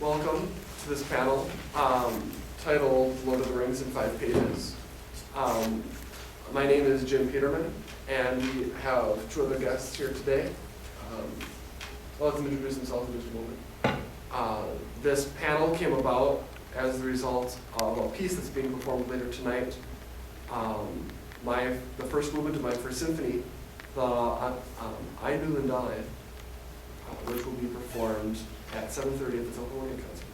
Welcome to this panel titled Lord of the Rings in 5 Pages. My name is Jim Peterman, and we have two other guests here today. I'll let them introduce themselves in just a moment. This panel came about as the result of a piece that's being performed later tonight. The first movement of my first symphony, the Ainu Lindale, which will be performed at 7:30 at the Philharmonic Concert.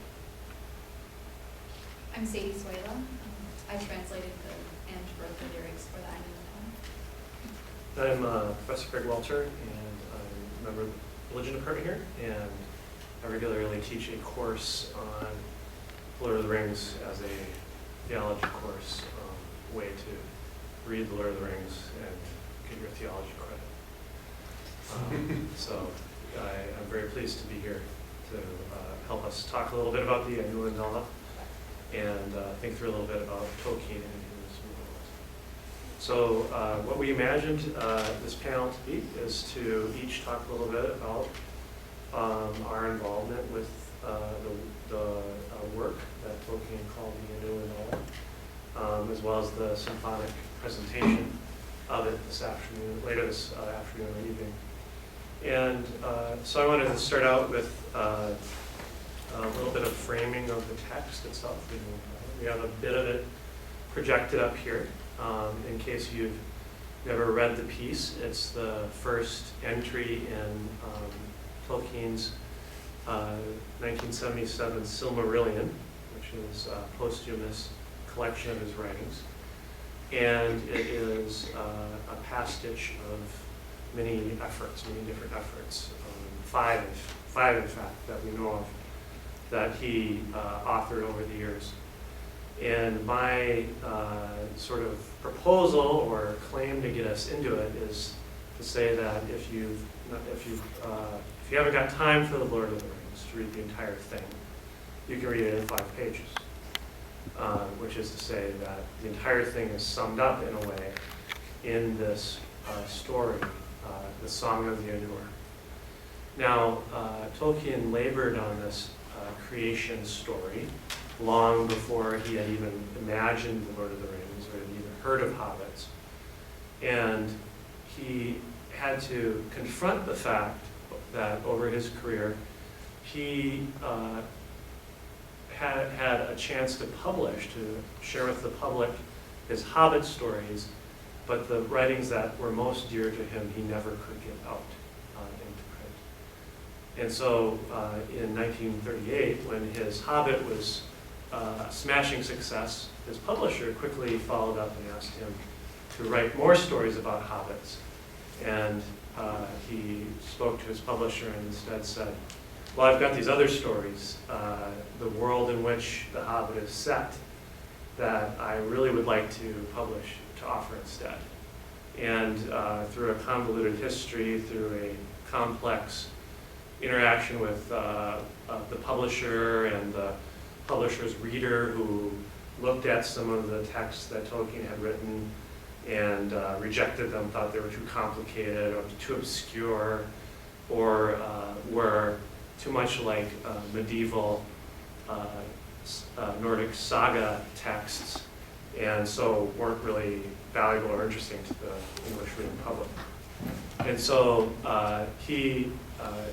I'm Sadie Suela. I translated and wrote the lyrics for the Ainu Lindale. I'm Professor Greg Welter, and I'm a member of the religion department here, and I regularly teach a course on Lord of the Rings as a theology course, way to read the Lord of the Rings and get your theology credit. So I'm very pleased to be here to help us talk a little bit about the Ainu Lindale and think through a little bit about Tolkien and his world. So what we imagined this panel to be is to each talk a little bit about our involvement with the work that Tolkien called the Ainu Lindale, as well as the symphonic presentation of it this afternoon, later this afternoon or evening. And so I wanted to start out with a little bit of framing of the text itself. We have a bit of it projected up here. In case you've never read the piece, it's the first entry in Tolkien's 1977 Silmarillion, which is a posthumous collection of his writings. And it is a pastiche of many different efforts, five in fact that we know of, that he authored over the years. And my sort of proposal or claim to get us into it is to say that if you haven't got time for the Lord of the Rings to read the entire thing, you can read it in 5 pages, which is to say that the entire thing is summed up in a way in this story, the Song of the Ainur. Now, Tolkien labored on this creation story long before he had even imagined the Lord of the Rings or had even heard of hobbits. And he had to confront the fact that over his career, he had a chance to publish, to share with the public his Hobbit stories, but the writings that were most dear to him, he never could get out into print. And so in 1938, when his Hobbit was a smashing success, his publisher quickly followed up and asked him to write more stories about hobbits. And he spoke to his publisher and instead said, well, I've got these other stories, the world in which the Hobbit is set, that I really would like to publish, to offer instead. And through a convoluted history, through a complex interaction with the publisher and the publisher's reader, who looked at some of the texts that Tolkien had written and rejected them, thought they were too complicated or too obscure, or were too much like medieval Nordic saga texts, and so weren't really valuable or interesting to the English reading public. And so he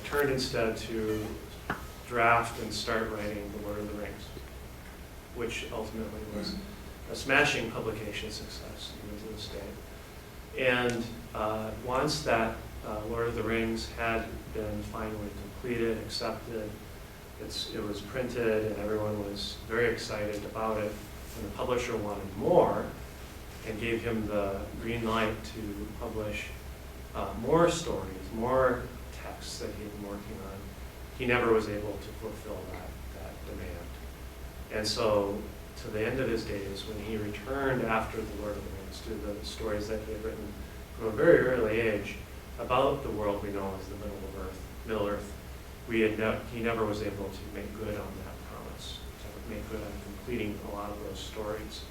turned instead to draft and start writing The Lord of the Rings, which ultimately was a smashing publication success even to this day. And once that Lord of the Rings had been finally completed, accepted, it was printed, and everyone was very excited about it, and the publisher wanted more and gave him the green light to publish more stories, more texts that he had been working on. He never was able to fulfill that demand. And so to the end of his days, when he returned after the Lord of the Rings to the stories that he had written from a very early age about the world we know as the Middle Earth, he never was able to make good on that promise, to make good on completing a lot of those stories.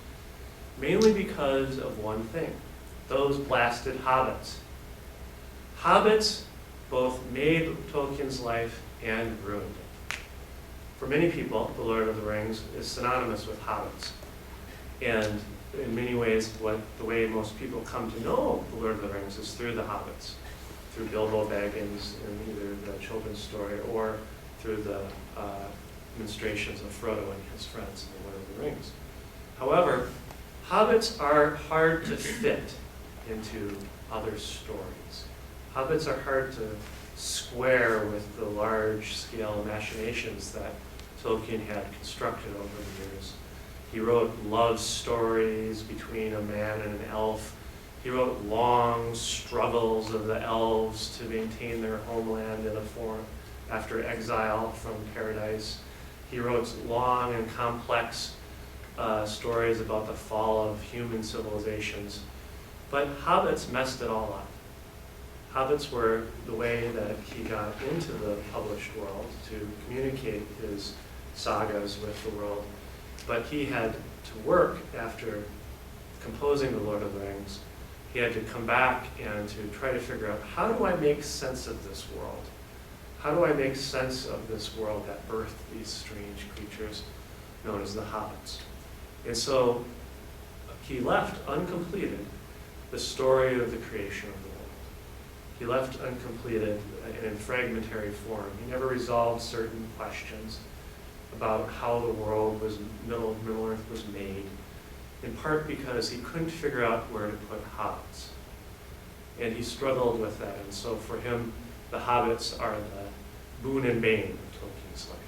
Mainly because of one thing: those blasted hobbits. Hobbits both made Tolkien's life and ruined it. for many people, The Lord of the Rings is synonymous with hobbits. And in many ways, the way most people come to know The Lord of the Rings is through the hobbits, through Bilbo Baggins in either the children's story or through the ministrations of Frodo and his friends in The Lord of the Rings. However, hobbits are hard to fit into other stories. Hobbits are hard to square with the large-scale machinations that Tolkien had constructed over the years. He wrote love stories between a man and an elf. He wrote long struggles of the elves to maintain their homeland in a form after exile from paradise. He wrote long and complex stories about the fall of human civilizations. But hobbits messed it all up. Hobbits were the way that he got into the published world to communicate his sagas with the world. But he had to work after composing The Lord of the Rings. He had to come back and to try to figure out, how do I make sense of this world? How do I make sense of this world that birthed these strange creatures known as the hobbits? And so he left uncompleted the story of the creation of the world. He left uncompleted in fragmentary form. He never resolved certain questions about how the world was, Middle Earth was made, in part because he couldn't figure out where to put hobbits. And he struggled with that. And so for him, the hobbits are the boon and bane of Tolkien's life.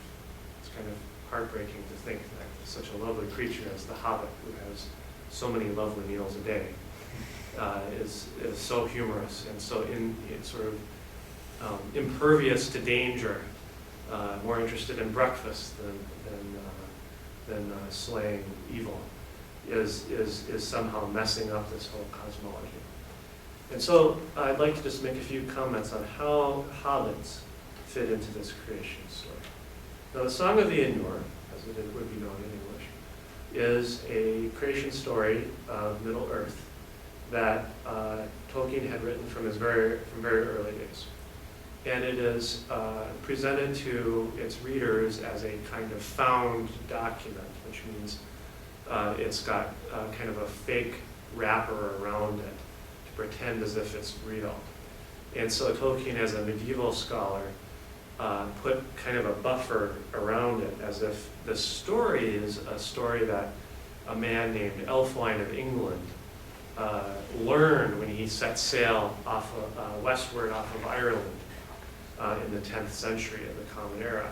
It's kind of heartbreaking to think that such a lovely creature as the hobbit, who has so many lovely meals a day, is so humorous and so sort of impervious to danger, more interested in breakfast than slaying evil, is somehow messing up this whole cosmology. And so I'd like to just make a few comments on how hobbits fit into this creation story. Now, the Song of the Ainur, as it would be known in English, is a creation story of Middle Earth that Tolkien had written from very early days. And it is presented to its readers as a kind of found document, which means it's got kind of a fake wrapper around it to pretend as if it's real. And so Tolkien, as a medieval scholar, put kind of a buffer around it, as if the story is a story that a man named Elfwine of England learned when he set sail westward off of Ireland in the 10th century of the Common Era.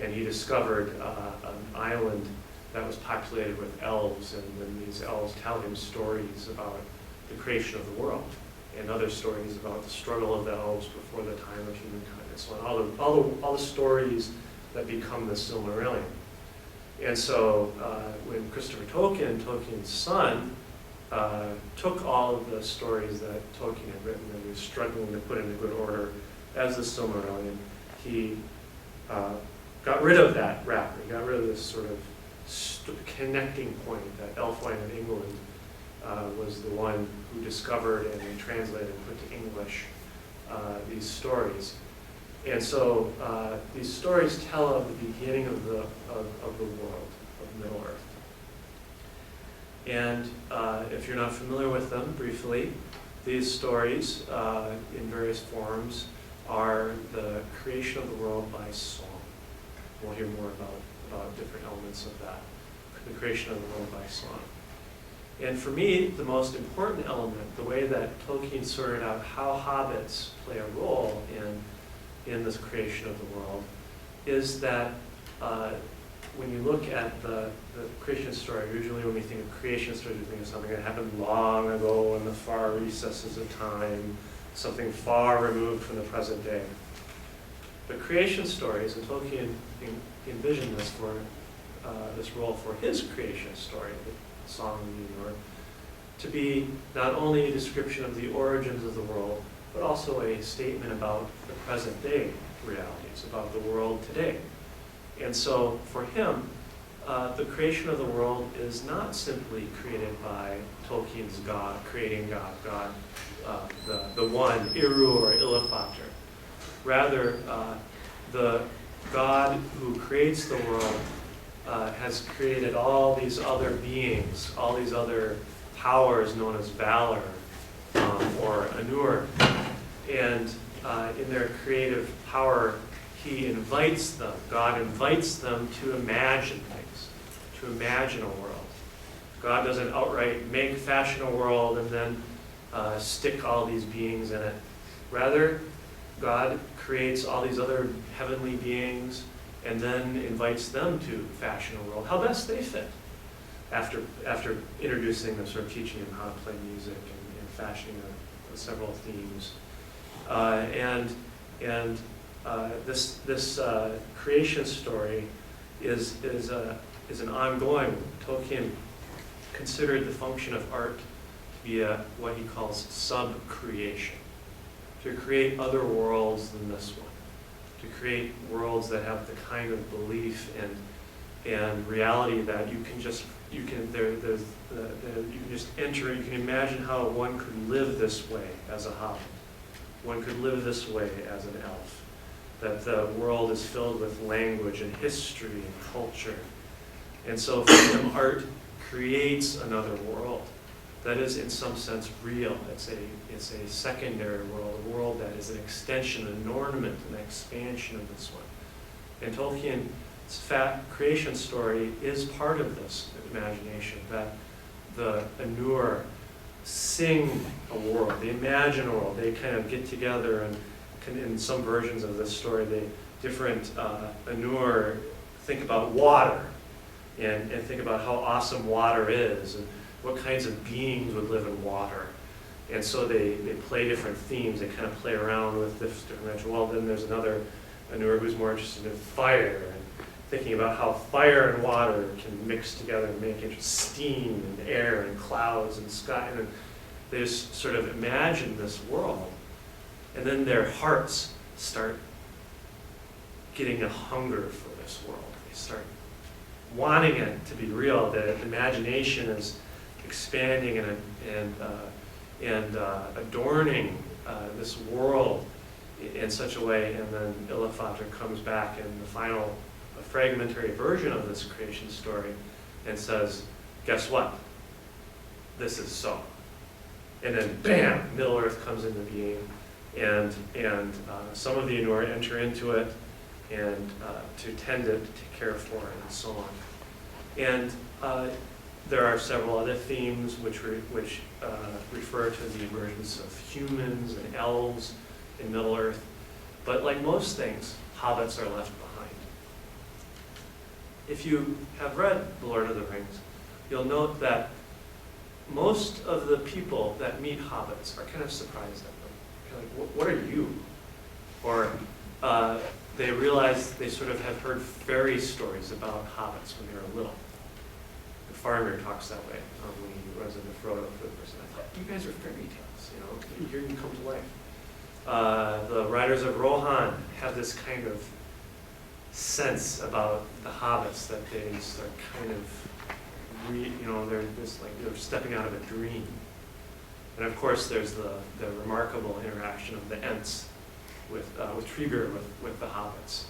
And he discovered an island that was populated with elves, and then these elves tell him stories about the creation of the world, and other stories about the struggle of the elves before the time of humankind, and so on. All the stories that become the Silmarillion. And so when Christopher Tolkien, Tolkien's son, took all of the stories that Tolkien had written and he was struggling to put into good order as the Silmarillion, he got rid of that wrapper. He got rid of this sort of connecting point that Elfwine of England was the one who discovered and then translated and put to English these stories. And so these stories tell of the beginning of the world, of Middle Earth. And if you're not familiar with them, briefly, these stories in various forms are the creation of the world by song. We'll hear more about different elements of that, the creation of the world by song. And for me, the most important element, the way that Tolkien sorted out how hobbits play a role in this creation of the world, is that when you look at the creation story, usually when we think of creation stories, we think of something that happened long ago in the far recesses of time, something far removed from the present day. The creation stories, and Tolkien envisioned this for this role for his creation story, the Song of the Ainur, to be not only a description of the origins of the world, but also a statement about the present day realities, about the world today. And so for him, the creation of the world is not simply created by Tolkien's God, creating God, the one, Iru or Ilúvatar. Rather, the God who creates the world has created all these other beings, all these other powers known as valor or Anur. And in their creative power, he invites them, God invites them to imagine things, to imagine a world. God doesn't outright fashion a world and then stick all these beings in it. Rather, God creates all these other heavenly beings and then invites them to fashion a world, how best they fit, after introducing them, sort of teaching them how to play music and fashioning several themes. This creation story is an ongoing one. Tolkien considered the function of art to be what he calls sub-creation, to create other worlds than this one, to create worlds that have the kind of belief and reality that you can just enter. You can imagine how one could live this way as a hobbit. One could live this way as an elf. That the world is filled with language and history and culture. And so for him, art creates another world that is in some sense real. It's a secondary world, a world that is an extension, an ornament, an expansion of this one. And Tolkien's creation story is part of this imagination, that the Anur sing a world, they imagine a world, they kind of get together and in some versions of this story, different Anur think about water and think about how awesome water is and what kinds of beings would live in water. And so they play different themes, they kind of play around with this different dimension. Well, then there's another Anur who's more interested in fire and thinking about how fire and water can mix together and make steam and air and clouds and sky. And they just sort of imagine this world. And then their hearts start getting a hunger for this world. They start wanting it to be real. The imagination is expanding and adorning this world in such a way. And then Iluvatar comes back in the final fragmentary version of this creation story and says, guess what? This is so. And then bam, Middle-earth comes into being. And some of the Anur enter into it and to tend it, to take care for it, and so on. And there are several other themes which refer to the emergence of humans and elves in Middle-earth. But like most things, hobbits are left behind. If you have read The Lord of the Rings, you'll note that most of the people that meet hobbits are kind of surprised at them. Like, what are you? Or they realize they sort of have heard fairy stories about hobbits when they were little. The Faramir talks that way when he runs into Frodo for the first time. I thought, you guys are fairy tales, you know, here you come to life. The Riders of Rohan have this kind of sense about the hobbits that they are kind of, they're stepping out of a dream. And of course, there's the remarkable interaction of the Ents with Treebeard with the hobbits.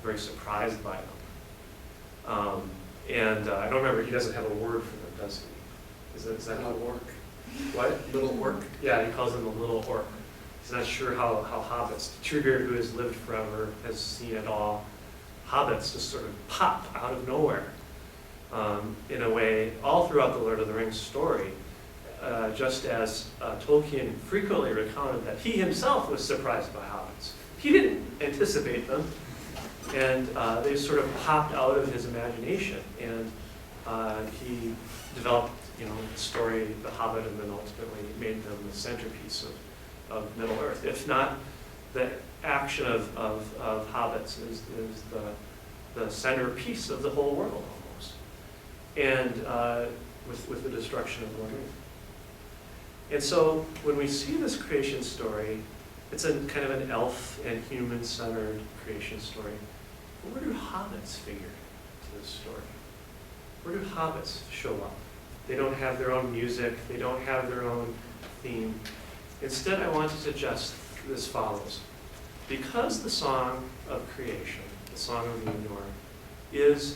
Very surprised by them. I don't remember, he doesn't have a word for them, does he? Is that how orc. What? Little orc. Yeah, he calls them the little orc. He's not sure how hobbits, Treebeard, who has lived forever, has seen it all. Hobbits just sort of pop out of nowhere. In a way, all throughout the Lord of the Rings story, just as Tolkien frequently recounted that he himself was surprised by hobbits. He didn't anticipate them, and they sort of popped out of his imagination, and he developed, the story, The Hobbit, and then ultimately made them the centerpiece of Middle-earth. If not, the action of hobbits is the centerpiece of the whole world, almost. And with the destruction of Mordor. And so when we see this creation story, it's a kind of an elf and human-centered creation story. But where do hobbits figure into this story? Where do hobbits show up? They don't have their own music. They don't have their own theme. Instead, I want to suggest as follows. Because the song of creation the Song of the Ainur,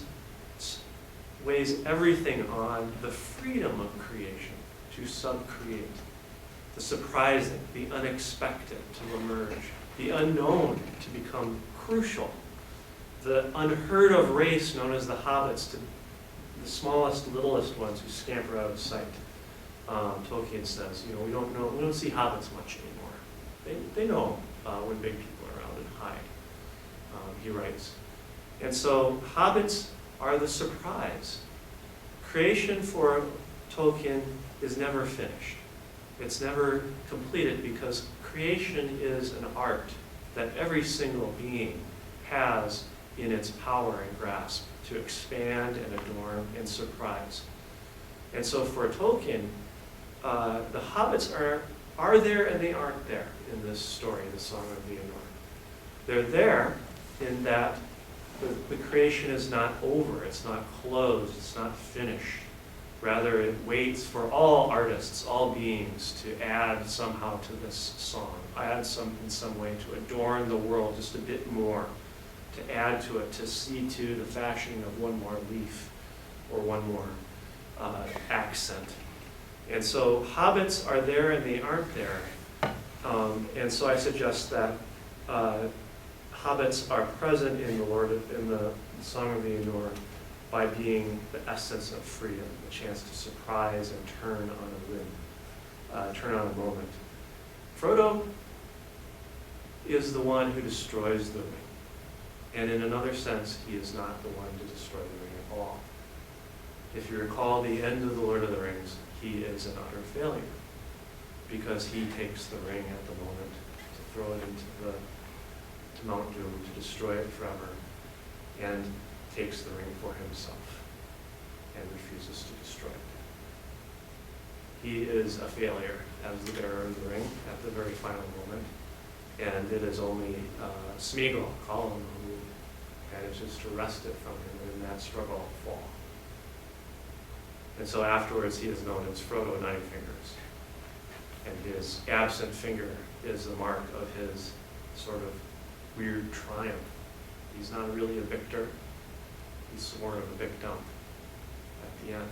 weighs everything on the freedom of creation to subcreate, the surprising, the unexpected to emerge, the unknown to become crucial, the unheard of race known as the hobbits, to the smallest, littlest ones who scamper out of sight. Tolkien says, we don't see hobbits much anymore. They know when big people are around and hide, he writes. And so hobbits are the surprise. Creation for Tolkien is never finished. It's never completed because creation is an art that every single being has in its power and grasp to expand and adorn and surprise. And so for Tolkien, the hobbits are there and they aren't there in this story, the Song of the Ainur. They're there in that the creation is not over, it's not closed, it's not finished. Rather, it waits for all artists, all beings to add somehow to this song, add in some way to adorn the world just a bit more, to add to it, to see to the fashioning of one more leaf or one more accent. And so hobbits are there and they aren't there. And so I suggest that hobbits are present in the Song of the Ainur by being the essence of freedom, the chance to surprise and turn on a whim, turn on a moment. Frodo is the one who destroys the ring. And in another sense, he is not the one to destroy the ring at all. If you recall the end of The Lord of the Rings, he is an utter failure because he takes the ring at the moment to throw it to Mount Doom, to destroy it forever, and takes the ring for himself and refuses to destroy it. He is a failure as the bearer of the ring at the very final moment, and it is only Smeagol, Gollum, who manages to wrest it from him in that struggle fall. And so afterwards he is known as Frodo Nine Fingers, and his absent finger is the mark of his sort of weird triumph. He's not really a victor, he's sworn of a victim at the end.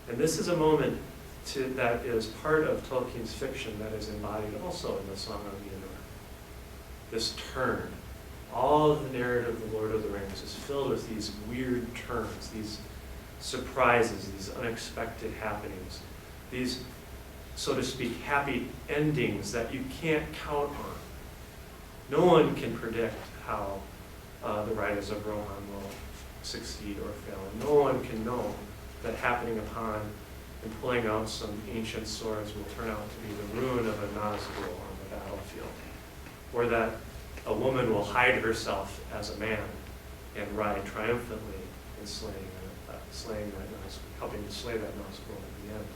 And this is a moment that is part of Tolkien's fiction that is embodied also in the Song of the Ainur. This turn. All of the narrative of The Lord of the Rings is filled with these weird turns, these surprises, these unexpected happenings, these, so to speak, happy endings that you can't count on. No one can predict how the Riders of Rohan will succeed or fail. And no one can know that happening upon and pulling out some ancient swords will turn out to be the ruin of a Nazgul on the battlefield, or that a woman will hide herself as a man and ride triumphantly in slaying that Nazgul, helping to slay that Nazgul at the end.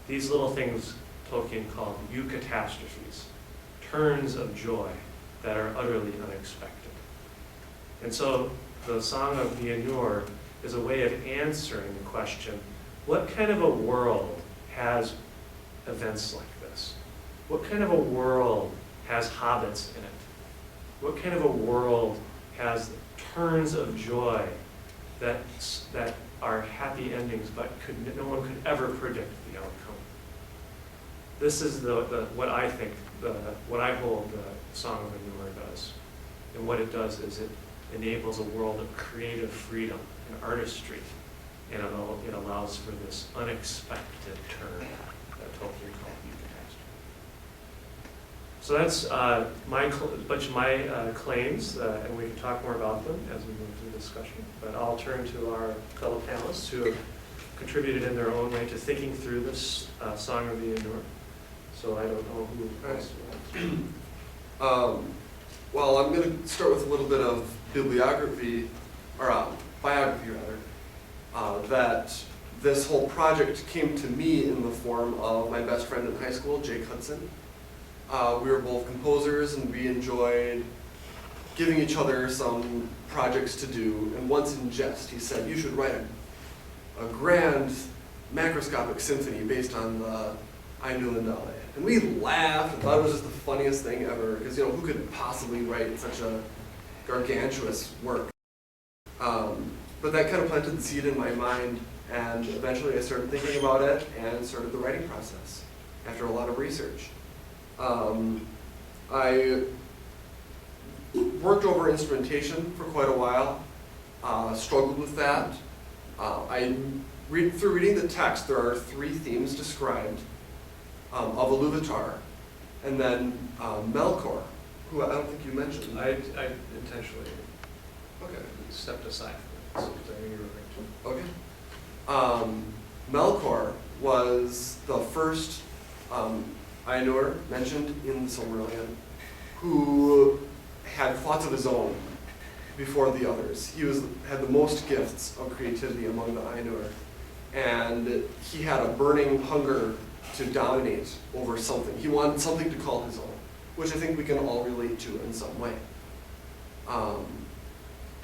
These little things Tolkien called eucatastrophes, turns of joy that are utterly unexpected. And so the Song of the Ainur is a way of answering the question, what kind of a world has events like this? What kind of a world has hobbits in it? What kind of a world has turns of joy that are happy endings, but no one could ever predict the outcome? This is what I think, what I hold the Song of Ainur does. And what it does is it enables a world of creative freedom and artistry, and it allows for this unexpected turn that Tolkien called eucatastrophe. So that's a bunch of my claims, and we can talk more about them as we move through the discussion. But I'll turn to our fellow panelists who have contributed in their own way to thinking through this Song of the Ainur. So I don't know who else wants to. Well, I'm going to start with a little bit of bibliography, or biography rather, that this whole project came to me in the form of my best friend in high school, Jake Hudson. We were both composers and we enjoyed giving each other some projects to do. And once in jest, he said, you should write a grand macroscopic symphony based on the Ainulindale. And we laughed and thought it was just the funniest thing ever, because who could possibly write such a gargantuous work. But that kind of planted the seed in my mind, and eventually I started thinking about it and started the writing process after a lot of research. I worked over instrumentation for quite a while, struggled with that. Through reading the text, there are 3 themes described of Iluvatar, and then Melkor, who I don't think you mentioned. I intentionally Okay. stepped aside from it, because I knew you were going to. Okay. Melkor was the first Ainur mentioned in the Silmarillion who had thoughts of his own before the others. He had the most gifts of creativity among the Ainur, and he had a burning hunger to dominate over something. He wanted something to call his own, which I think we can all relate to in some way.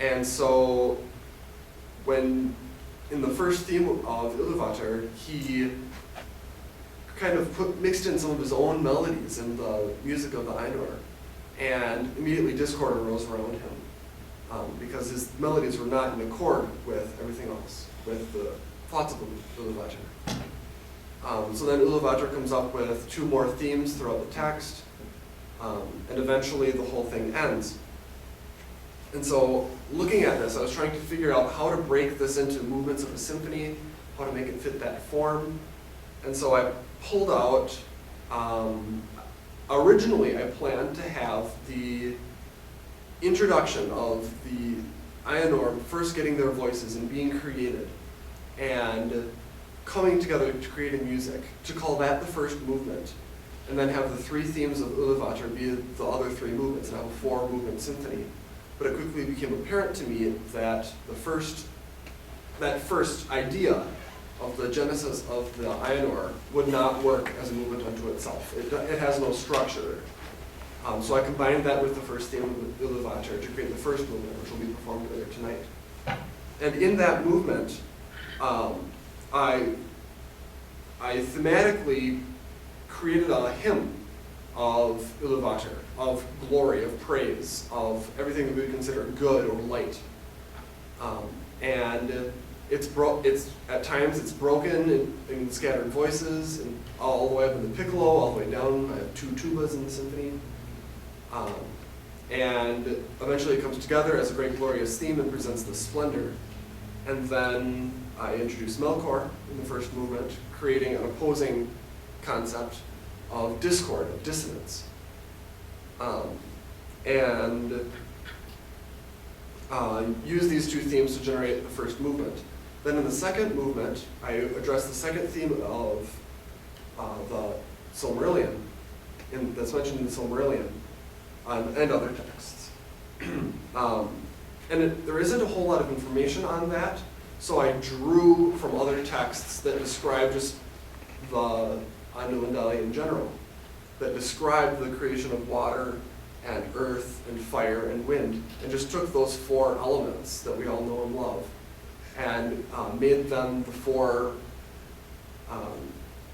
And so when in the first theme of Iluvatar, he kind of mixed in some of his own melodies in the music of the Ainur, and immediately discord arose around him, because his melodies were not in accord with everything else, with the thoughts of Iluvatar. So then Iluvatar comes up with 2 more themes throughout the text, and eventually the whole thing ends. And so looking at this, I was trying to figure out how to break this into movements of a symphony, how to make it fit that form. And so I pulled out, originally I planned to have the introduction of the Ainur first getting their voices and being created and coming together to create a music, to call that the first movement, and then have the 3 themes of Iluvatar be the other 3 movements and have a 4-movement symphony. But it quickly became apparent to me that that first idea of the genesis of the Ainur would not work as a movement unto itself. It has no structure. So I combined that with the first theme of Iluvatar to create the first movement, which will be performed later tonight. And in that movement, I thematically created a hymn of Iluvatar, of glory, of praise, of everything that we would consider good or light. And at times it's broken in scattered voices, and all the way up in the piccolo, all the way down. I have 2 tubas in the symphony. And eventually it comes together as a great glorious theme and presents the splendor. And then I introduce Melkor in the first movement, creating an opposing concept of discord, of dissonance. And use these 2 themes to generate the first movement. Then in the second movement, I address the second theme of the Silmarillion, that's mentioned in the Silmarillion, and other texts. There isn't a whole lot of information on that, so I drew from other texts that describe just the Ainulindalë in general, that describe the creation of water and earth and fire and wind, and just took those 4 elements that we all know and love, and made them the 4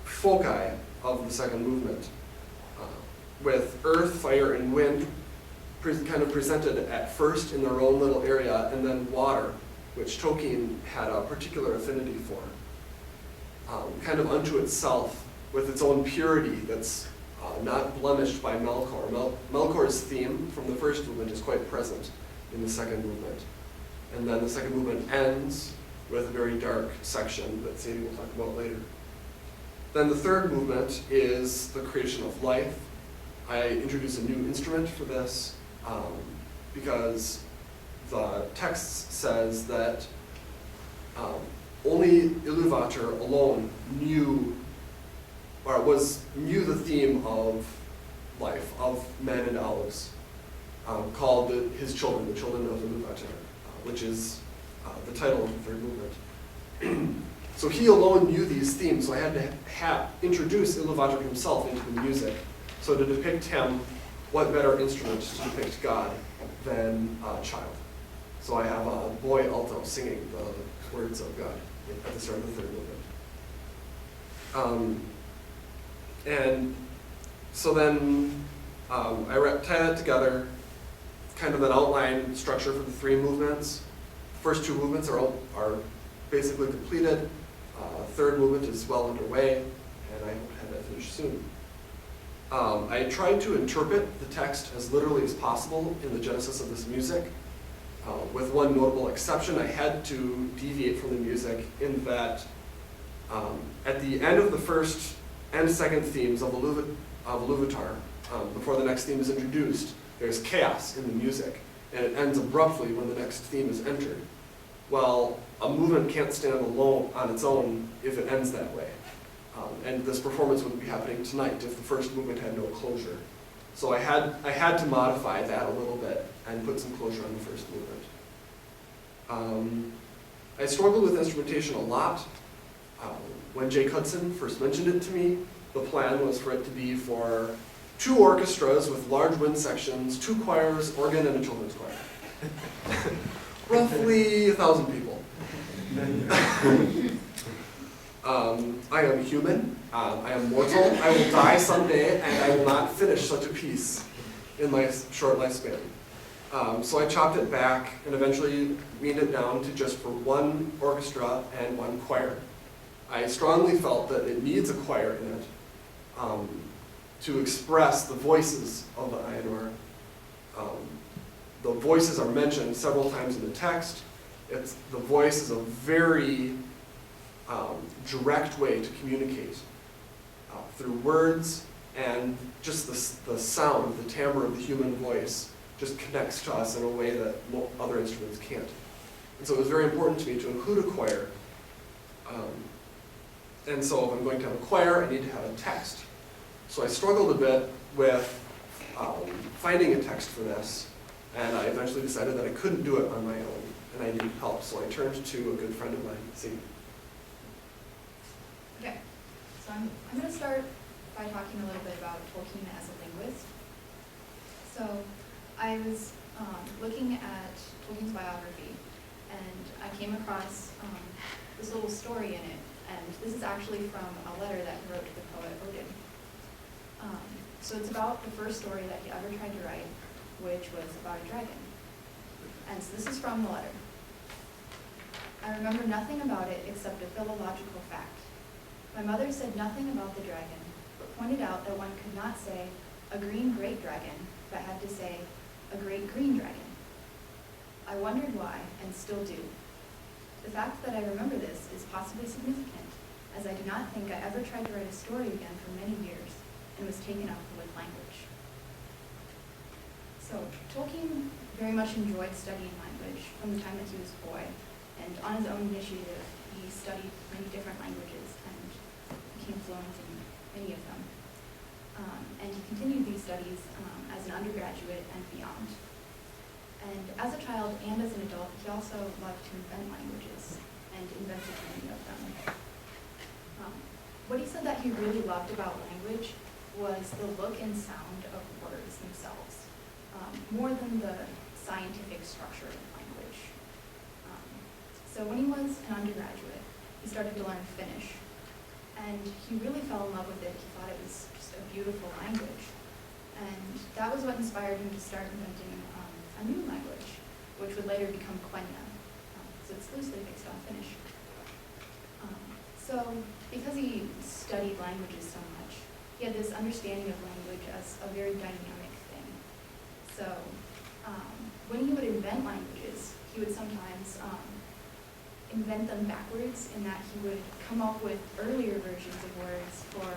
foci of the second movement, with earth, fire, and wind kind of presented at first in their own little area, and then water, which Tolkien had a particular affinity for, kind of unto itself, with its own purity that's not blemished by Melkor. Melkor's theme from the first movement is quite present in the second movement. And then the second movement ends with a very dark section that Sadie will talk about later. Then the third movement is the creation of life. I introduce a new instrument for this because the text says that only Iluvatar alone knew the theme of life, of men and elves, called his children, the children of Iluvatar, which is the title of the third movement. So he alone knew these themes, so I had to introduce Iluvatar himself into the music. So to depict him, what better instrument to depict God than a child? So I have a boy alto singing the words of God at the start of the third movement. And so then I tie that together, kind of an outline structure for the 3 movements. First 2 movements are basically completed. 3rd movement is well underway, and I hope to have that finished soon. I tried to interpret the text as literally as possible in the genesis of this music. With one notable exception, I had to deviate from the music in that at the end of the first and second themes of Iluvatar, before the next theme is introduced, there's chaos in the music, and it ends abruptly when the next theme is entered. Well, a movement can't stand alone on its own if it ends that way. And this performance wouldn't be happening tonight if the first movement had no closure. So I had to modify that a little bit and put some closure on the first movement. I struggled with instrumentation a lot. When Jake Hudson first mentioned it to me, the plan was for it to be for 2 orchestras with large wind sections, 2 choirs, organ, and a children's choir. Roughly 1,000 people. I am human, I am mortal, I will die someday, and I will not finish such a piece in my short lifespan. So I chopped it back and eventually weaned it down to just for 1 orchestra and 1 choir. I strongly felt that it needs a choir in it to express the voices of the Ainur. The voices are mentioned several times in the text. The voice is a very direct way to communicate through words, and just the sound, the timbre of the human voice just connects to us in a way that other instruments can't. And so it was very important to me to include a choir. And so if I'm going to have a choir, I need to have a text. So I struggled a bit with finding a text for this, and I eventually decided that I couldn't do it on my own, and I needed help. So I turned to a good friend of mine, Sadie. Okay, so I'm going to start by talking a little bit about Tolkien as a linguist. So I was looking at Tolkien's biography, and I came across this little story in it, and this is actually from a letter that he wrote to the poet Odin. So it's about the first story that he ever tried to write, which was about a dragon. And so this is from the letter. I remember nothing about it except a philological fact. My mother said nothing about the dragon, but pointed out that one could not say a green great dragon, but had to say a great green dragon. I wondered why, and still do. The fact that I remember this is possibly significant, as I do not think I ever tried to write a story again for many years, and was taken up with language. So Tolkien very much enjoyed studying language from the time that he was a boy, and on his own initiative, he studied many different languages and became fluent in many of them. And he continued these studies as an undergraduate and beyond. And as a child and as an adult, he also loved to invent languages and invented many of them. What he said that he really loved about language was the look and sound of words themselves, more than the scientific structure of language. So when he was an undergraduate, he started to learn Finnish, and he really fell in love with it. He thought it was just a beautiful language. And that was what inspired him to start inventing a new language, which would later become Quenya. So it's loosely based on Finnish. So because he studied languages so much, he had this understanding of language as a very dynamic thing. So when he would invent languages, he would sometimes invent them backwards, in that he would come up with earlier versions of words for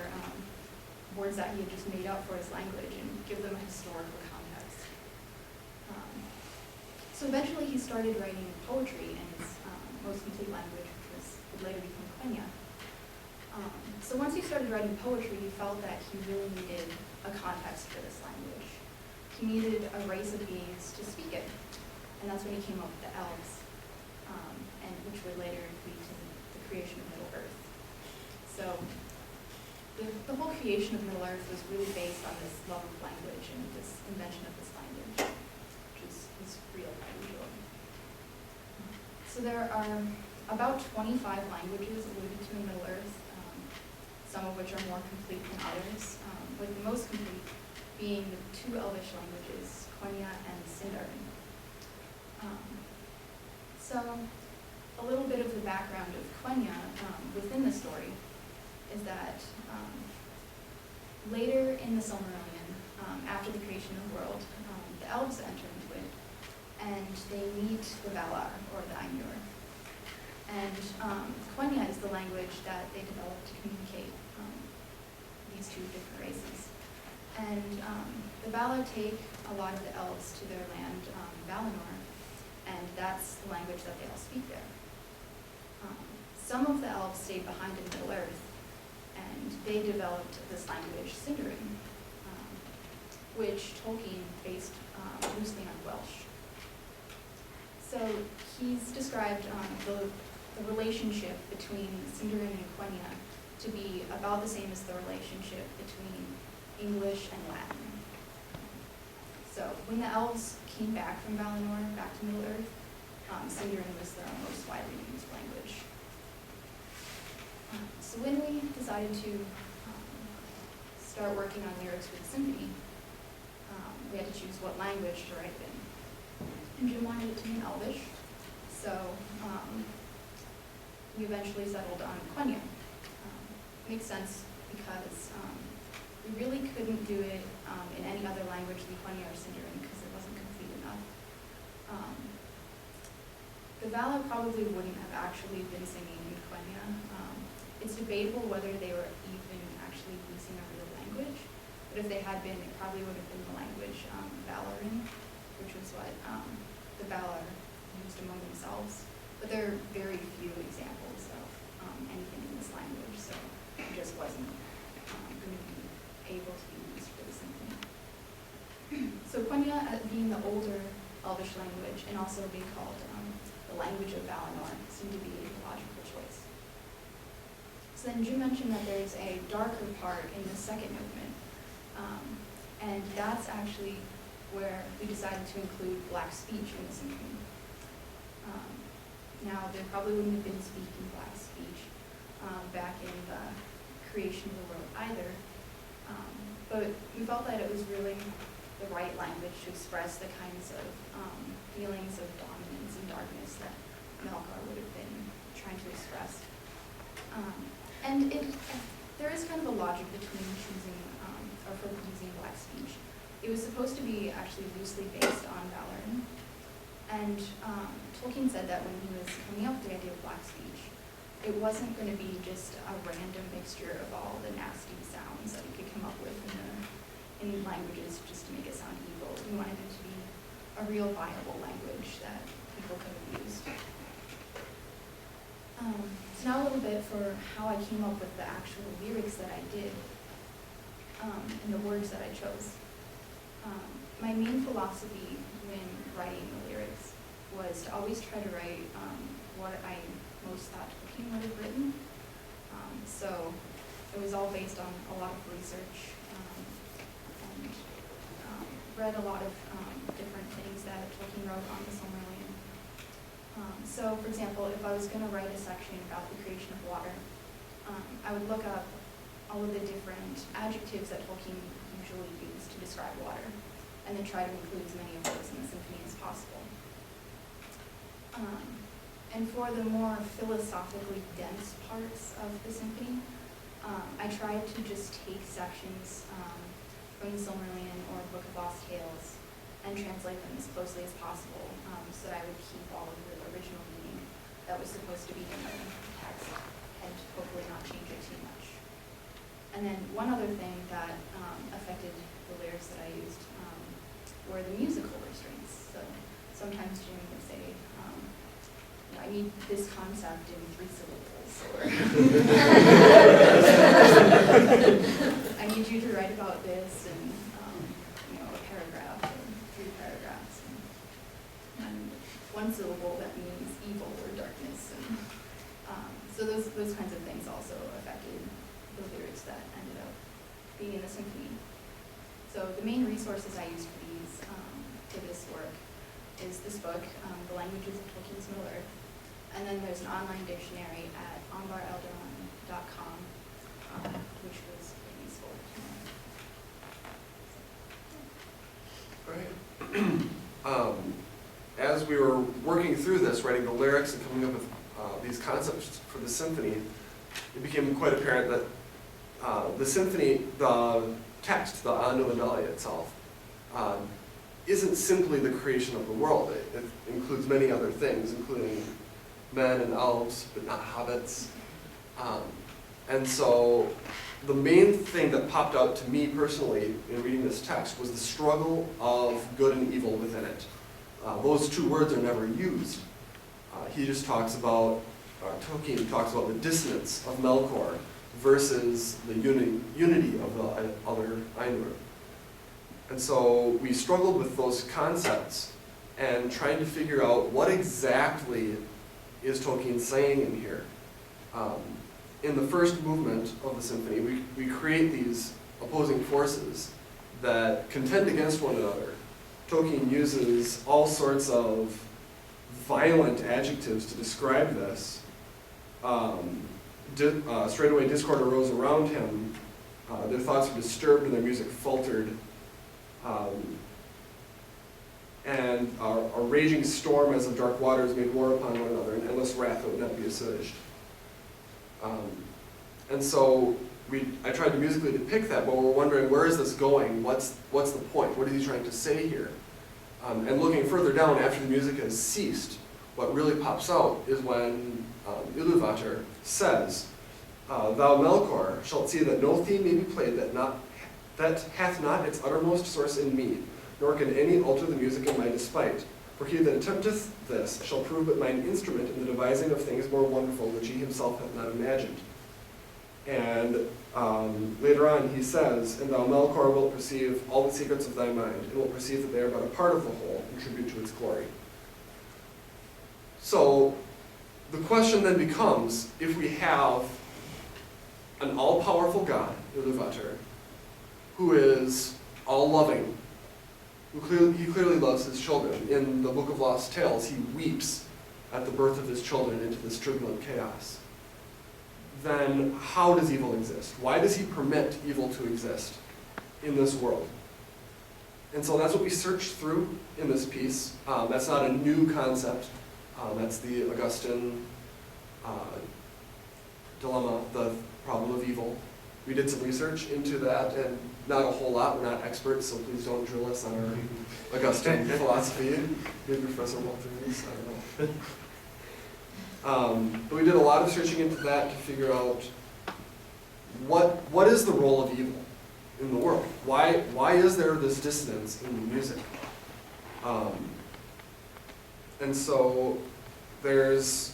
words that he had just made up for his language and give them a historical context. So eventually he started writing poetry in his most complete language, which would later become Quenya. So once he started writing poetry, he felt that he really needed a context for this language. He needed a race of beings to speak it, and that's when he came up with the elves, and which would later lead to the creation of Middle-earth. So the whole creation of Middle-earth was really based on this love of language and this invention of this language, which is his real language. So there are about 25 languages alluded to in Middle-earth, some of which are more complete than others, with the most complete being the two Elvish languages, Quenya and Sindarin. So a little bit of the background of Quenya within the story is that later in the Silmarillion, after the creation of the world, the elves enter into it, and they meet the Valar, or the Ainur. And Quenya is the language that they developed to communicate these two different races. And the Valar take a lot of the elves to their land, Valinor, and that's the language that they all speak there. Some of the elves stayed behind in Middle-earth, and they developed this language, Sindarin, which Tolkien based loosely on Welsh. So he's described the relationship between Sindarin and Quenya to be about the same as the relationship between English and Latin. So when the elves came back from Valinor, back to Middle-earth, Sindarin was their most widely used language. So when we decided to start working on lyrics for the symphony, we had to choose what language to write in. And Jim wanted it to be in Elvish, so we eventually settled on Quenya. Makes sense because we really couldn't do it in any other language than Quenya or Sindarin because it wasn't complete enough. The Valar probably wouldn't have actually been singing in Quenya. It's debatable whether they were even actually using a real language, but if they had been, it probably would have been the language Valarin, which was what the Valar used among themselves. But there are very few examples of anything in this language, so it just wasn't going to be able to be used for the symphony. So Quenya, being the older Elvish language and also being called the language of Valinor, seemed to be a logical choice. So then Jim mentioned that there's a darker part in the second movement, and that's actually where we decided to include Black speech in the symphony. Now, there probably wouldn't have been speaking Black speech back in the creation of the world either, but we felt that it was really the right language to express the kinds of feelings of dominance and darkness that Melkar would have been trying to express. And there is kind of a logic between choosing or for using Black speech. It was supposed to be actually loosely based on Valarin, and Tolkien said that when he was coming up with the idea of Black speech, it wasn't going to be just a random mixture of all the nasty sounds that he could come up with in languages just to make it sound evil. He wanted it to be a real viable language that people could have used. So now a little bit for how I came up with the actual lyrics that I did and the words that I chose. My main philosophy when writing the lyrics was to always try to write what I most thought Tolkien would have written. So it was all based on a lot of research and read a lot of different things that Tolkien wrote on the Silmarillion. So, for example, if I was going to write a section about the creation of water, I would look up all of the different adjectives that Tolkien usually used to describe water, and then try to include as many of those in the symphony as possible. And for the more philosophically dense parts of the symphony, I tried to just take sections from the Silmarillion or Book of Lost Tales and translate them as closely as possible so that I would keep all of the original meaning that was supposed to be in the text and hopefully not change it too much. And then one other thing that affected the lyrics that I used were the musical restraints. So sometimes Jim would say, I need this concept in 3 syllables, or I need you to write about this in a paragraph or 3 paragraphs. And 1 syllable that means evil or darkness. And so those kinds of things also affected the lyrics that ended up being in the symphony. So the main resources I used for this work is this book, The Languages of Tolkien's Middle-earth, and then there's an online dictionary at onbareldaron.com, which was really useful. as we were working through this, writing the lyrics and coming up with these concepts for the symphony, it became quite apparent that the symphony, the text, the Anu Mandalia itself, isn't simply the creation of the world. It includes many other things, including men and elves, but not hobbits. And so the main thing that popped out to me personally in reading this text was the struggle of good and evil within it. Those two words are never used. He just talks about, Tolkien talks about the dissonance of Melkor versus the unity of the other Ainur. And so we struggled with those concepts and trying to figure out what exactly is Tolkien saying in here. In the first movement of the symphony, we create these opposing forces that contend against one another. Tolkien uses all sorts of violent adjectives to describe this. Straight away discord arose around him. Their thoughts were disturbed and their music faltered. And a raging storm as of dark waters made war upon one another, and endless wrath that would not be assuaged. And so I tried to musically depict that, but we're wondering, where is this going? What's the point? What is he trying to say here? And looking further down, after the music has ceased, what really pops out is when Iluvatar says, "Thou Melkor shalt see that no theme may be played that hath not its uttermost source in me, nor can any alter the music in my despite. For he that attempteth this shall prove but mine instrument in the devising of things more wonderful which he himself hath not imagined." And later on he says, "And thou Melkor wilt perceive all the secrets of thy mind, and wilt perceive that they are but a part of the whole, and tribute to its glory." So the question then becomes, if we have an all-powerful God, Iluvatar, who is all-loving, he clearly loves his children. In the Book of Lost Tales, he weeps at the birth of his children into this turbulent chaos. Then how does evil exist? Why does he permit evil to exist in this world? And so that's what we searched through in this piece. That's not a new concept. That's the Augustine dilemma, the problem of evil. We did some research into that, and not a whole lot. We're not experts, so please don't drill us on our Augustine philosophy. Maybe Professor Walter is, I don't know. But we did a lot of searching into that to figure out what is the role of evil in the world? Why is there this dissonance in the music? And so there's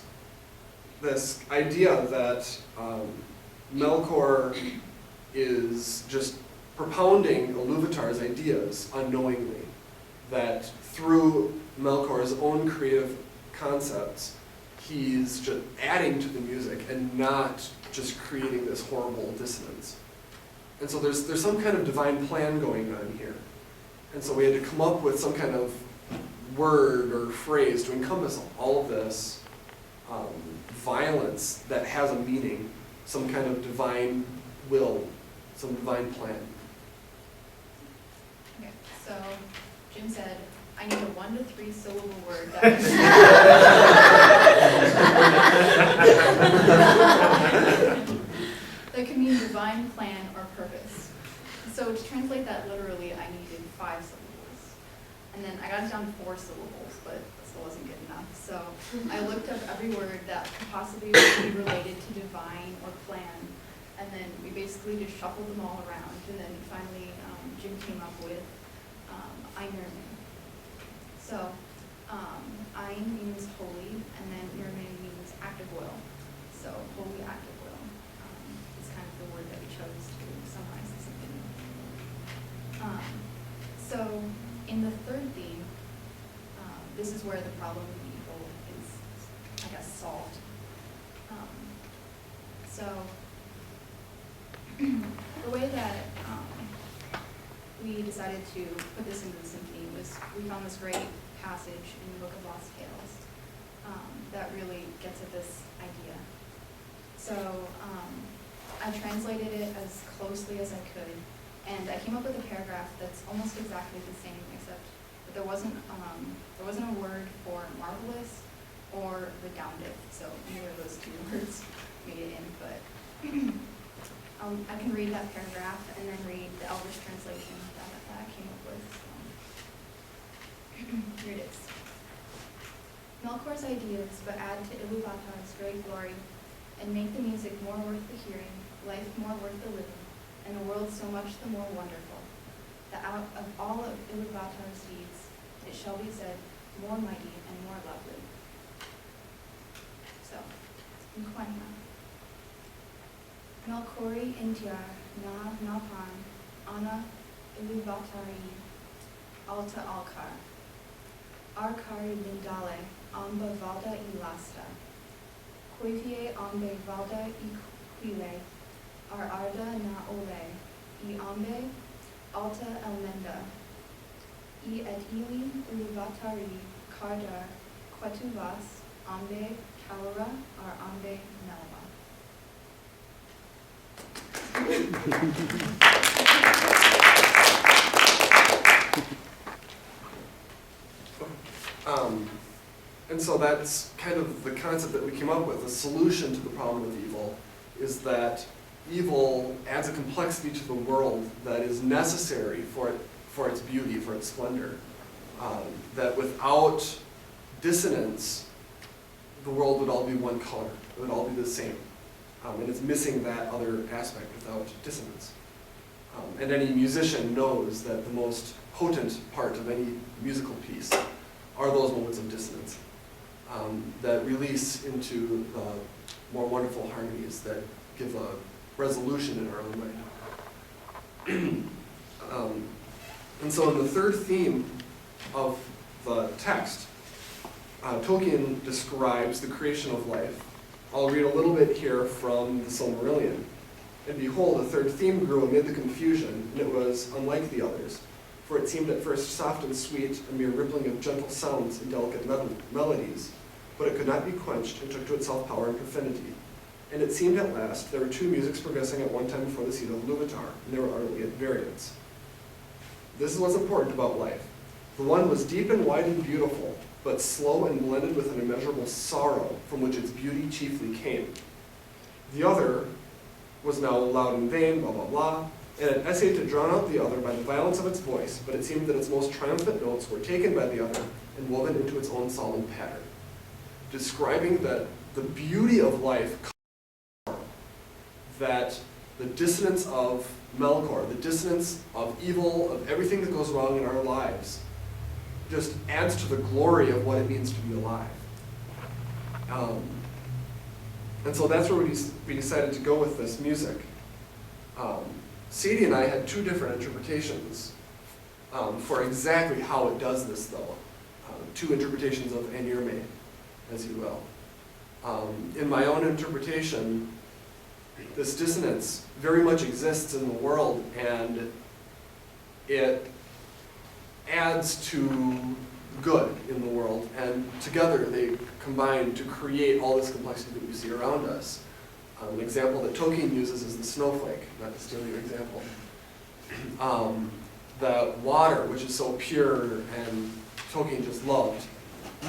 this idea that Melkor is just propounding Iluvatar's ideas unknowingly, that through Melkor's own creative concepts, he's just adding to the music and not just creating this horrible dissonance. And so there's some kind of divine plan going on here. And so we had to come up with some kind of word or phrase to encompass all of this violence that has a meaning, some kind of divine will, some divine plan. Okay, so Jim said, I need a 1 to 3 syllable word that can mean divine plan or purpose. So to translate that literally, I needed 5 syllables. And then I got it down to 4 syllables, but it still wasn't good enough. So I looked up every word that could possibly be related to divine or plan. And then we basically just shuffled them all around. And then finally, Jim came up with Einirmin. So Ein means holy, and then Irmin means active will. So holy active will is kind of the word that we chose to summarize the symphony. So in the third theme, this is where the problem of evil is, I guess, solved. So the way that we decided to put this into the symphony was we found this great passage in the Book of Lost Tales that really gets at this idea. So I translated it as closely as I could, and I came up with a paragraph that's almost exactly the same, except with there wasn't a word for marvelous or redounded, so neither of those two words made it in, but I can read that paragraph and then read the Elvish translation that I came up with. So. Here it is. Melkor's ideas but add to Iluvatar's great glory and make the music more worth the hearing, life more worth the living, and the world so much the more wonderful, that out of all of Iluvatar's deeds, it shall be said, more mighty and more lovely. So, in Quenya. Melkori intiar na napan ana Iluvatari alta alkar. Arkari lindale amba valda ilasta. Quivie ambe valda iquile. Ar arda na ole. I ambe alta elmenda. I et ili Iluvatari kardar quatuvas ambe kalora ar ambe melva. And so that's kind of the concept that we came up with. The solution to the problem of evil is that evil adds a complexity to the world that is necessary for its beauty, for its splendor. That without dissonance, the world would all be one color. It would all be the same. And it's missing that other aspect without dissonance. And any musician knows that the most potent part of any musical piece are those moments of dissonance that release into the more wonderful harmonies that give a resolution in our own mind. And so in the third theme of the text, Tolkien describes the creation of life. I'll read a little bit here from the Silmarillion. And behold, the third theme grew amid the confusion, and it was unlike the others. For it seemed at first soft and sweet, a mere rippling of gentle sounds and delicate melodies, but it could not be quenched and took to itself power and profundity. And it seemed at last there were two musics progressing at one time before the seat of Iluvatar, and they were utterly at variance. This is what's important about life. The one was deep and wide and beautiful, but slow and blended with an immeasurable sorrow from which its beauty chiefly came. The other was now loud and vain, blah, blah, blah, and it essayed to drown out the other by the violence of its voice, but it seemed that its most triumphant notes were taken by the other and woven into its own solemn pattern. Describing that the beauty of life, that the dissonance of Melkor, the dissonance of evil, of everything that goes wrong in our lives, just adds to the glory of what it means to be alive. And so that's where we decided to go with this music. Sadie and I had two different interpretations for exactly how it does this, though. Two interpretations of Anirme, as you will. In my own interpretation, this dissonance very much exists in the world, and it adds to good in the world, and together they combine to create all this complexity that we see around us. An example that Tolkien uses is the snowflake, not to steal your example. The water, which is so pure and Tolkien just loved,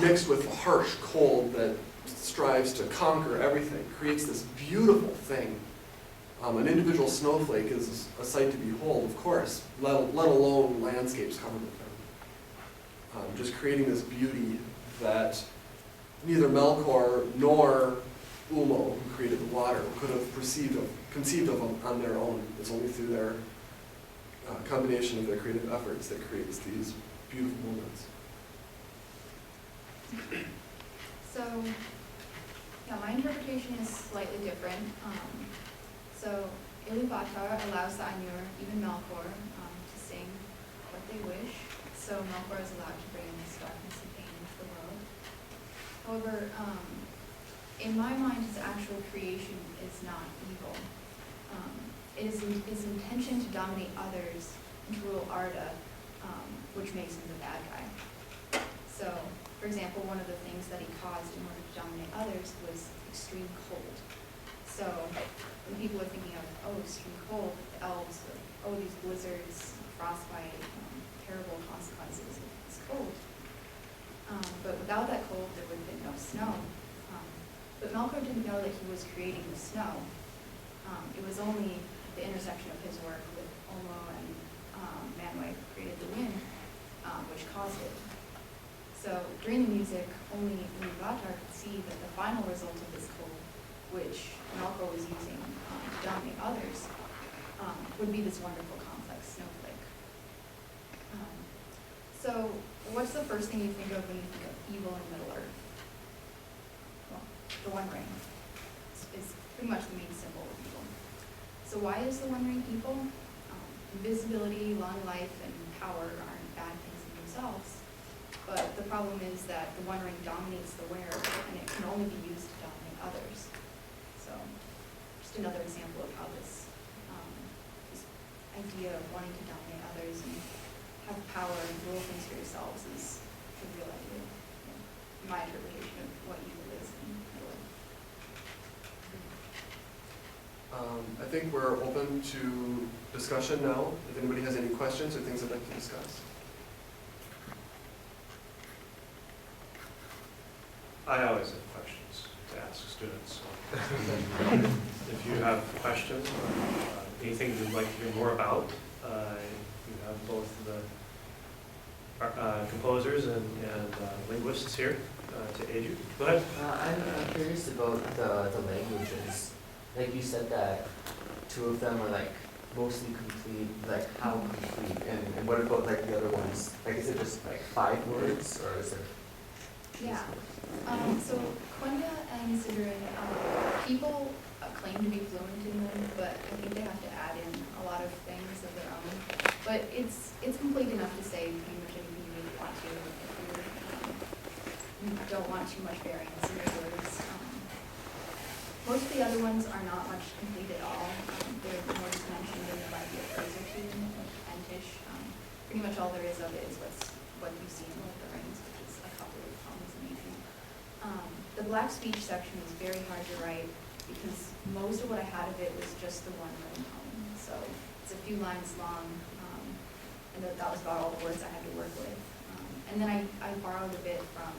mixed with the harsh cold that strives to conquer everything, creates this beautiful thing. An individual snowflake is a sight to behold, of course, let alone landscapes covered with them. Just creating this beauty that neither Melkor nor Ulmo, who created the water, could have conceived of on their own. It's only through their combination of their creative efforts that creates these beautiful moments. So, yeah, my interpretation is slightly different. So, Iluvatar allows the Ainur, even Melkor, to sing what they wish. So Melkor is allowed to bring this darkness and pain into the world. However, in my mind, his actual creation is not evil. It is his intention to dominate others and to rule Arda, which makes him the bad guy. So, for example, one of the things that he caused in order to dominate others was extreme cold. So, when people are thinking of, oh, extreme cold, the elves, these blizzards, frostbite, terrible consequences of was cold. But without that cold, there would have been no snow. But Melkor didn't know that he was creating the snow. It was only the intersection of his work with Ulmo and Manwë created the wind, which caused it. So during the music, only Ilúvatar could see that the final result of this code, which Melkor was using to dominate others, would be this wonderful complex snowflake. So what's the first thing you think of when you think of evil in Middle-earth? Well, the One Ring is pretty much the main symbol of evil. So why is the One Ring evil? Invisibility, long life, and power aren't bad things in themselves. But the problem is that the One Ring dominates the wearer, and it can only be used to dominate others. So, just another example of how this idea of wanting to dominate others and have power and rule things for yourselves is the real idea. My interpretation of what evil is in Middle-earth. I think we're open to discussion now. If anybody has any questions or things they'd like to discuss. I always have questions to ask students. So if you have questions or anything you'd like to hear more about, you have both the composers and linguists here to aid you. Go ahead. I'm curious about the languages. Like you said that two of them are like mostly complete, like how complete? And what about like the other ones? Like is it just like 5 words or is it? Yeah. So Quenya and Sidrin, people claim to be fluent in them, but I think they have to add in a lot of things of their own. But it's complete enough to say pretty much anything you really want to if you don't want too much variance in your words. Most of the other ones are not much complete at all. They're more just mentioned in the Bible phrase or two, like Entish. Pretty much all there is of it is what you see in Lord of the Rings, which is a couple of poems in each. The Black speech section was very hard to write because most of what I had of it was just the one written poem. So it's a few lines long, and that was about all the words I had to work with. And then I borrowed a bit from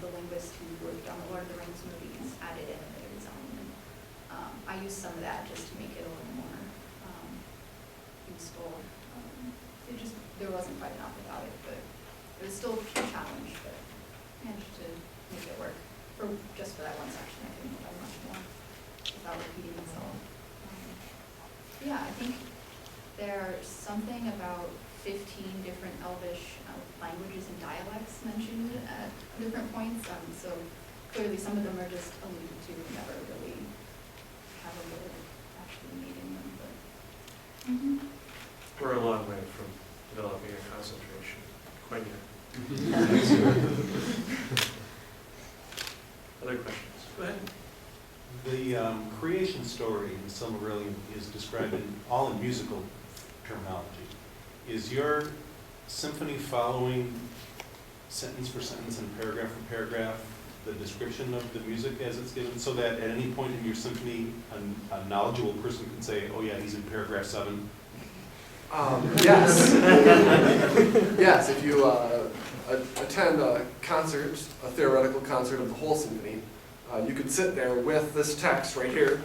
the linguist who worked on the Lord of the Rings movies, added in a bit of his own. And, I used some of that just to make it a little more useful. There wasn't quite enough without it, but it was still a challenge, but managed to make it work. Just for that one section, I couldn't have done much more without repeating myself. Yeah, I think there's something about 15 different Elvish languages and dialects mentioned at different points. So clearly some of them are just alluded to and never really have a word actually made in them. But We're a long way from developing a concentration. Quite yet. Other questions? Go ahead. The creation story in Silmarillion is described all in musical terminology. Is your symphony following sentence for sentence and paragraph for paragraph the description of the music as it's given, so that at any point in your symphony a knowledgeable person can say, oh yeah, he's in paragraph 7? Yes. Yes, if you attend a concert, a theoretical concert of the whole symphony, you could sit there with this text right here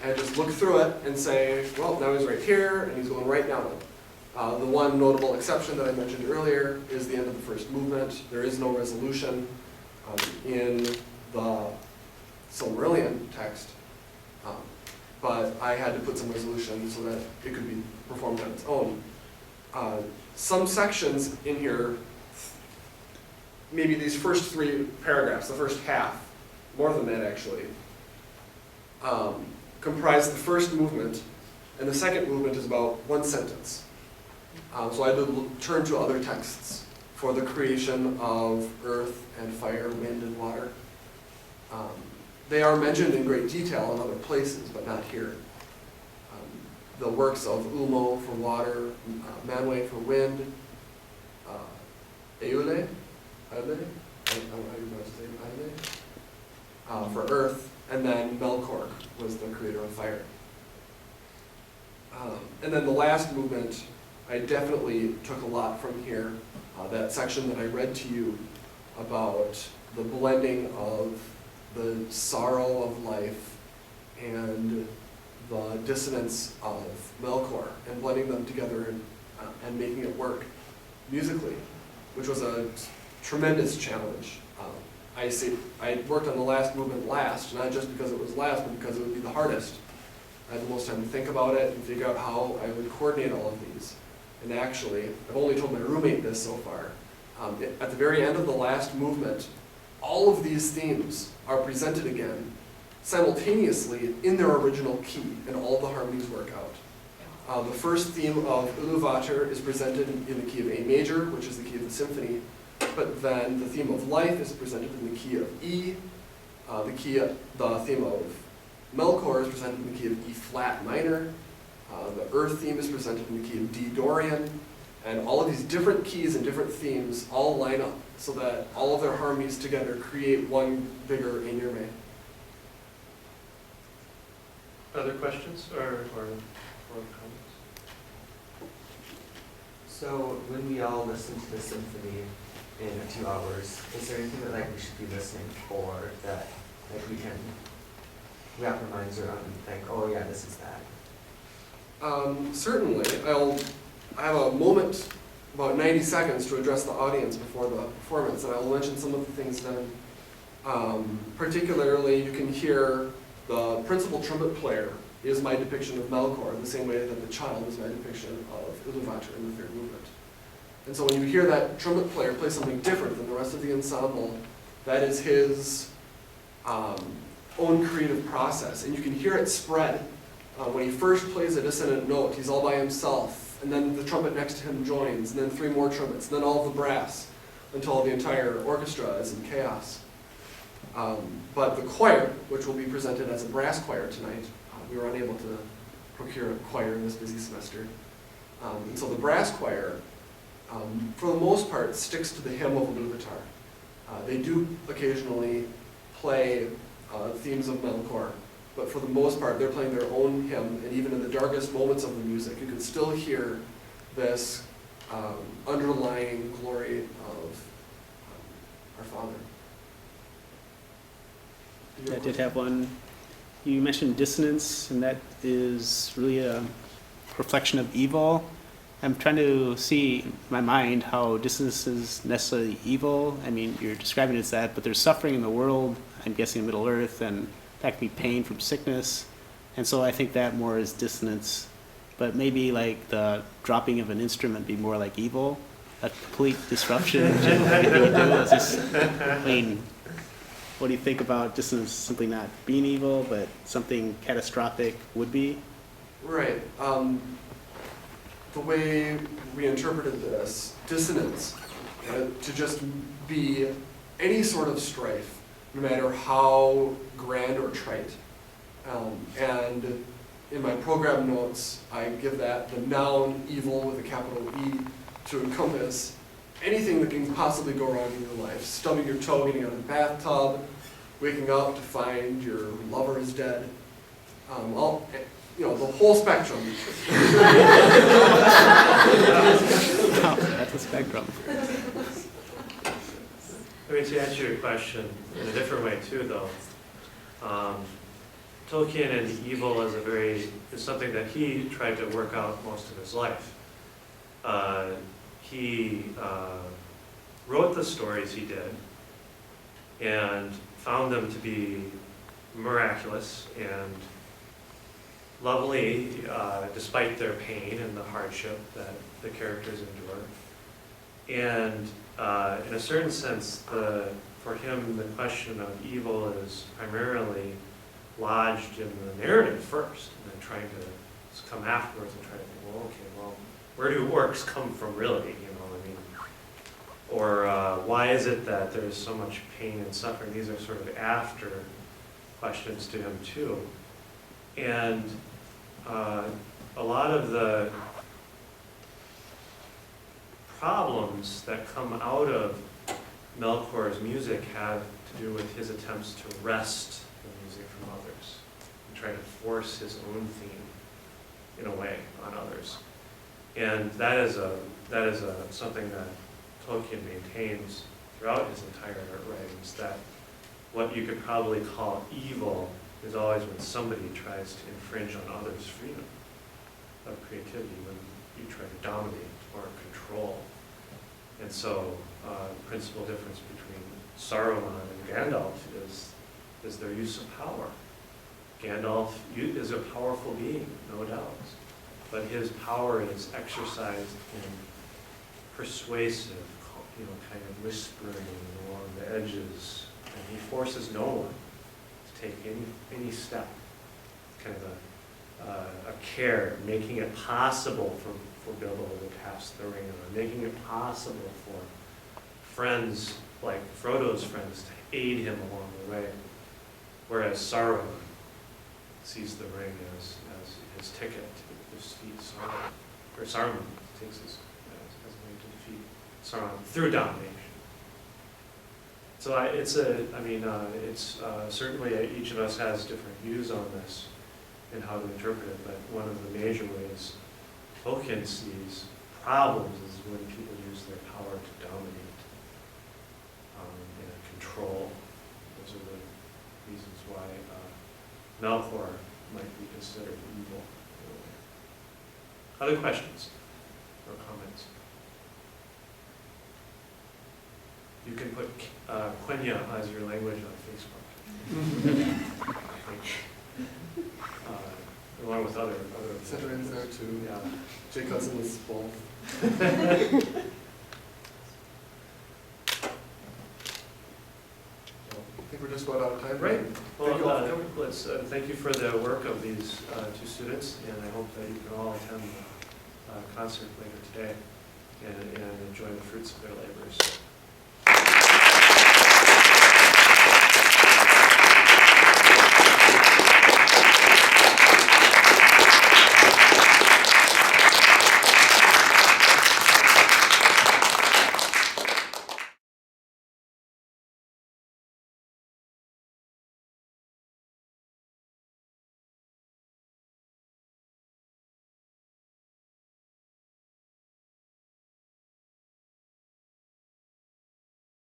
and just look through it and say, well, now he's right here and he's going right down it. The one notable exception that I mentioned earlier is the end of the first movement. There is no resolution in the Silmarillion text, but I had to put some resolution so that it could be performed on its own. Some sections in here, maybe these first 3 paragraphs, the first half, more than that actually, comprise the first movement, and the second movement is about 1 sentence. So I had to turn to other texts for the creation of earth and fire, wind and water. They are mentioned in great detail in other places, but not here. The works of Ulmo for water, Manwë for wind, Eule, I don't know how you pronounce his name, Eule, for earth, and then Melkor was the creator of fire. And then the last movement I definitely took a lot from here. That section that I read to you about the blending of the sorrow of life and the dissonance of Melkor, and blending them together and making it work musically, which was a tremendous challenge. I worked on the last movement last, not just because it was last, but because it would be the hardest. I had the most time to think about it and figure out how I would coordinate all of these. And actually, I've only told my roommate this so far. At the very end of the last movement, all of these themes are presented again simultaneously in their original key, and all the harmonies work out. The first theme of Iluvatar is presented in the key of A major, which is the key of the symphony, but then the theme of life is presented in the key of E. The theme of Melkor is presented in the key of E flat minor. The earth theme is presented in the key of D Dorian. And all of these different keys and different themes all line up so that all of their harmonies together create one bigger Einirme. Other questions or comments? So when we all listen to the symphony in 2 hours, is there anything that like we should be listening for that like we can wrap our minds around and think, oh yeah, this is that? Certainly. I have a moment, about 90 seconds, to address the audience before the performance, and I will mention some of the things then. Particularly, you can hear the principal trumpet player is my depiction of Melkor, the same way that the child is my depiction of Iluvatar in the third movement. And so when you hear that trumpet player play something different than the rest of the ensemble, that is his own creative process. And you can hear it spread. When he first plays a dissonant note, he's all by himself, and then the trumpet next to him joins, and then 3 more trumpets, and then all of the brass, until the entire orchestra is in chaos. But the choir, which will be presented as a brass choir tonight, we were unable to procure a choir in this busy semester. And so the brass choir, for the most part, sticks to the hymn of Iluvatar. They do occasionally play themes of Melkor, but for the most part, they're playing their own hymn, and even in the darkest moments of the music, you can still hear this underlying glory of our Father. I did have one. You mentioned dissonance, and that is really a reflection of evil. I'm trying to see in my mind how dissonance is necessarily evil. I mean, you're describing it as that, but there's suffering in the world, I'm guessing in Middle Earth, and that could be pain from sickness. And so I think that more is dissonance. But maybe like the dropping of an instrument be more like evil, a complete disruption to everything you do. It's just, I mean, what do you think about dissonance simply not being evil, but something catastrophic would be? Right. The way we interpreted this, dissonance, to just be any sort of strife, no matter how grand or trite. And in my program notes, I give that the noun evil with a capital E to encompass anything that can possibly go wrong in your life. Stubbing your toe, getting out of the bathtub, waking up to find your lover is dead. The whole spectrum. That's a spectrum. I mean, to answer your question in a different way too, though, Tolkien and evil is something that he tried to work out most of his life. He wrote the stories he did and found them to be miraculous and lovely, despite their pain and the hardship that the characters endure. And in a certain sense, for him, the question of evil is primarily lodged in the narrative first, and then trying to come afterwards and try to think, where do orcs come from really? Or why is it that there's so much pain and suffering? These are sort of after questions to him too. And a lot of the problems that come out of Melkor's music have to do with his attempts to wrest the music from others and try to force his own theme, in a way, on others. And that is something that Tolkien maintains throughout his entire writings, that what you could probably call evil is always when somebody tries to infringe on others' freedom of creativity, when you try to dominate or control. And so, the principal difference between Saruman and Gandalf is their use of power. Gandalf is a powerful being, no doubt, but his power is exercised in persuasive, kind of whispering along the edges, and he forces no one to take any step. Kind of a care, making it possible for Bilbo to pass the ring on, making it possible for friends like Frodo's friends to aid him along the way, whereas Saruman sees the ring as his ticket to defeat Sauron, or Saruman takes as a way to defeat Sauron through domination. So it's certainly each of us has different views on this and how to interpret it, but one of the major ways Tolkien sees problems is when people use their power to dominate and control. Those are the reasons why Melkor might be considered evil. Other questions or comments? You can put Quenya as your language on Facebook. Along with other. Centuries there too. Yeah. Jay Cousin is both. I think we're just about out of time. Great. Thank you all for Well, coming. thank you for the work of these two students, and I hope that you can all attend the concert later today and enjoy the fruits of their labors.